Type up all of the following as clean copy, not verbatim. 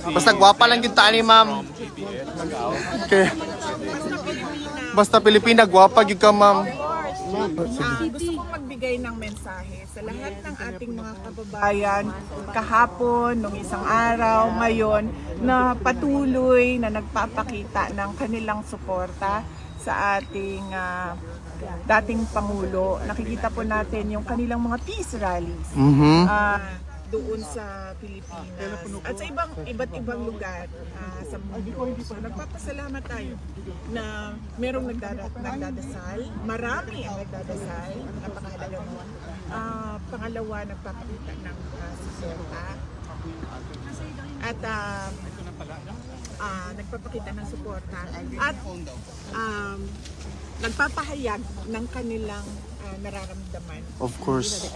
Basta gwapa lang yung tani, ma'am. Okay. Basta Pilipina, gwapa yung ka, ma'am. Gusto kong magbigay ng mensahe sa lahat ng ating mga kababayan kahapon, nung isang araw, ngayon, na patuloy na nagpapakita ng kanilang suporta sa ating dating Pangulo. Nakikita po natin yung kanilang mga peace rallies doon sa Pilipinas at sa iba't ibang lugar sa mundo. So, nagpapasalamat tayo na merong nagdadasal, marami ang nagdadasal, napakahalaga mo. Pangalawa, nagpapakita ng suporta at nagpapakita ng suporta at nagpapahayag ng kanilang nararamdaman. Of course.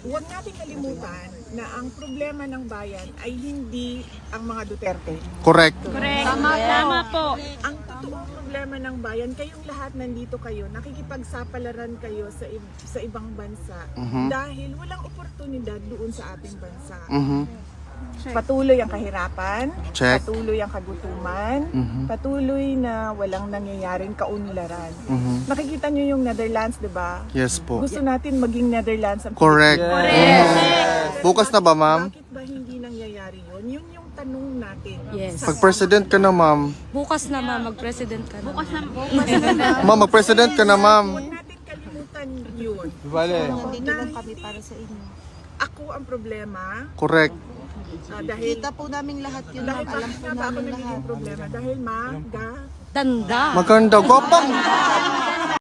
Huwag natin kalimutan na ang problema ng bayan ay hindi ang mga Duterte. Correct. Tama po. Ang totoong problema ng bayan, kayong lahat nandito kayo, nakikipagsapalaran kayo sa ibang bansa dahil walang oportunidad doon sa ating bansa. Patuloy ang kahirapan, Check. patuloy ang kagutuman, patuloy na walang nangyayaring kaunlaran. Nakikita nyo yung Netherlands, di ba? Yes po. Gusto natin maging Netherlands ang Correct. Bukas na ba, ma'am? Bakit ba hindi nangyayari yun? Yun yung tanong natin. Yes. Pag-president ka na, ma'am. Bukas na mag-president ka na. Bukas na. Ma'am, mag-president ka na, ma'am. Huwag natin kalimutan yun. Vale. Nandito lang kami para sa inyo. Ako ang problema Correct. dahil Kita po namin lahat yun. dahil Alam bakit po nga ba ako namin nagiging lahat. problema? Dahil Tanda. Maganda. Gwapang.